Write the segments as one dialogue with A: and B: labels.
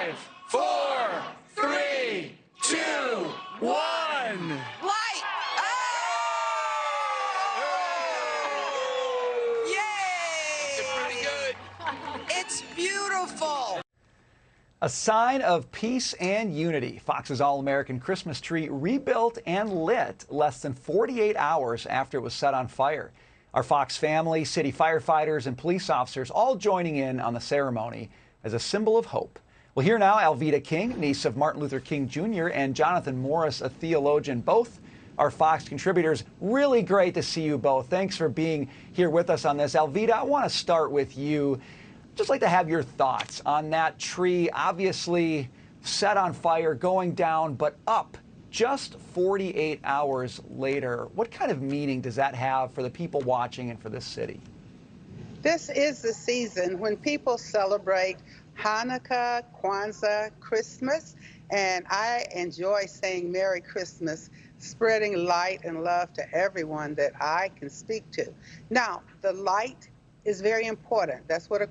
A: 5, 4, 3, 2, 1.
B: Light! Oh! Yay!
A: It's pretty good.
B: It's beautiful.
C: A sign of peace and unity. Fox's All-American Christmas tree rebuilt and lit less than 48 hours after it was set on fire. Our Fox family, city firefighters, and police officers all joining in on the ceremony as a symbol of hope. Well, here now, Alveda King, niece of Martin Luther King Jr., and Jonathan Morris, a theologian, both our Fox contributors. Really great to see you both. Thanks for being here with us on this. Alveda, I want to start with you. Just like to have your thoughts on that tree, obviously set on fire, going down, but up just 48 hours later. What kind of meaning does that have for the people watching and for this city?
D: This is the season when people celebrate Hanukkah, Kwanzaa, Christmas, and I enjoy saying Merry Christmas, spreading light and love to everyone that I can speak to. Now, the light is very important. That's what a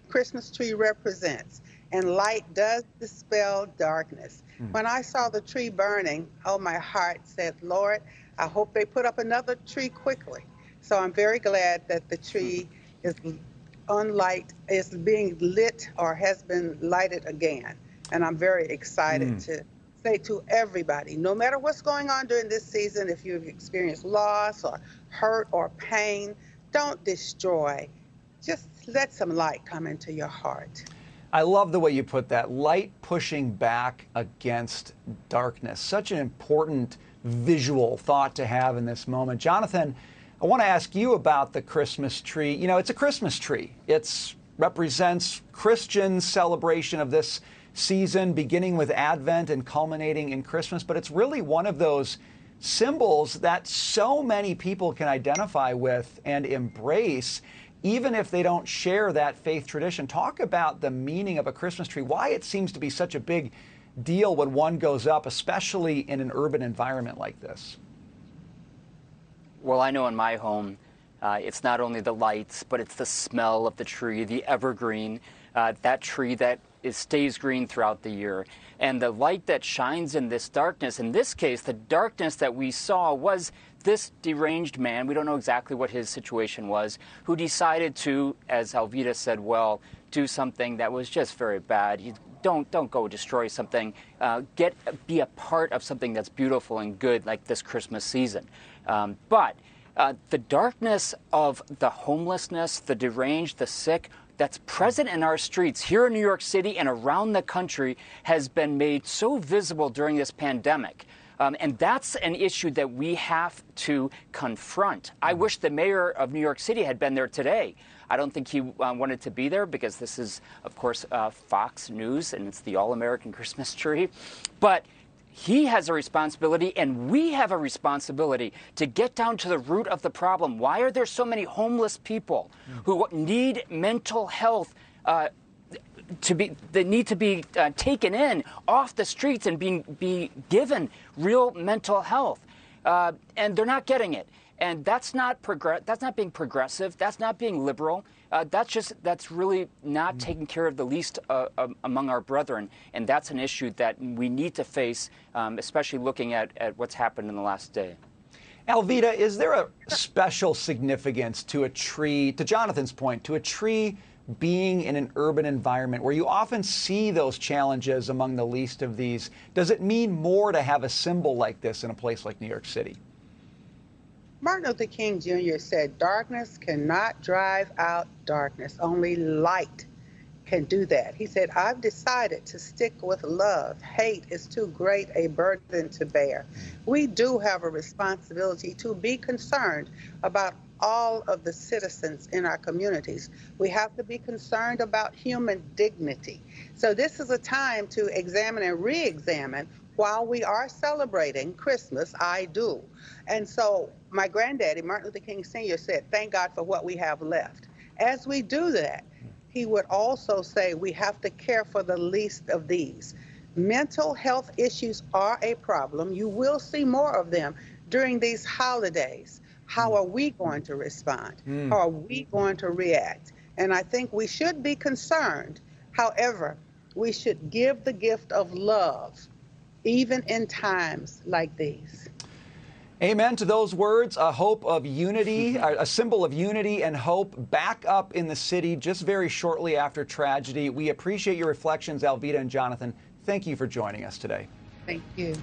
D: Christmas tree represents. And light does dispel darkness. When I saw the tree burning, oh, my heart said, Lord, I hope they put up another tree quickly. So I'm very glad that the tree is being lit or has been lighted again. And I'm very excited to say to everybody, no matter what's going on during this season, if you've experienced loss or hurt or pain, don't destroy. Just let some light come into your heart.
C: I love the way you put that, light pushing back against darkness. Such an important visual thought to have in this moment. Jonathan, I want to ask you about the Christmas tree. You know, it's a Christmas tree. It represents Christian celebration of this season, beginning with Advent and culminating in Christmas. But it's really one of those symbols that so many people can identify with and embrace, even if they don't share that faith tradition. Talk about the meaning of a Christmas tree, why it seems to be such a big deal when one goes up, especially in an urban environment like this.
E: Well, I know in my home, it's not only the lights, but it's the smell of the tree, the evergreen, that tree that stays green throughout the year. And the light that shines in this darkness, in this case, the darkness that we saw was this deranged man, we don't know exactly what his situation was, who decided to, as Alveda said, well, do something that was just very bad. Don't go destroy something. Be a part of something that's beautiful and good, like this Christmas season. But the darkness of the homelessness, the deranged, the sick, that's present in our streets here in New York City and around the country has been made so visible during this pandemic. And that's an issue that we have to confront. I wish the mayor of New York City had been there today. I don't think he wanted to be there because this is, of course, Fox News and it's the All-American Christmas tree. But he has a responsibility and we have a responsibility to get down to the root of the problem. Why are there so many homeless people who need mental health they need to be taken in off the streets and be given real mental health, and they're not getting it. And that's not being progressive. That's not being liberal. That's really not taking care of the least among our brethren. And that's an issue that we need to face, especially looking at what's happened in the last day.
C: Alveda, is there a special significance to a tree, to Jonathan's point, to a tree being in an urban environment where you often see those challenges among the least of these? Does it mean more to have a symbol like this in a place like New York City?
D: Martin Luther King Jr. said, darkness cannot drive out darkness. Only light can do that. He said, I've decided to stick with love. Hate is too great a burden to bear. We do have a responsibility to be concerned about all of the citizens in our communities. We have to be concerned about human dignity. So this is a time to examine and re-examine. While we are celebrating Christmas, I do. And so my granddaddy, Martin Luther King Sr., said, thank God for what we have left. As we do that, he would also say we have to care for the least of these. Mental health issues are a problem. You will see more of them during these holidays. How are we going to respond? How are we going to react? And I think we should be concerned. However, we should give the gift of love, even in times like these.
C: Amen to those words. A hope of unity, a symbol of unity and hope back up in the city just very shortly after tragedy. We appreciate your reflections, Alveda and Jonathan. Thank you for joining us today.
D: Thank you.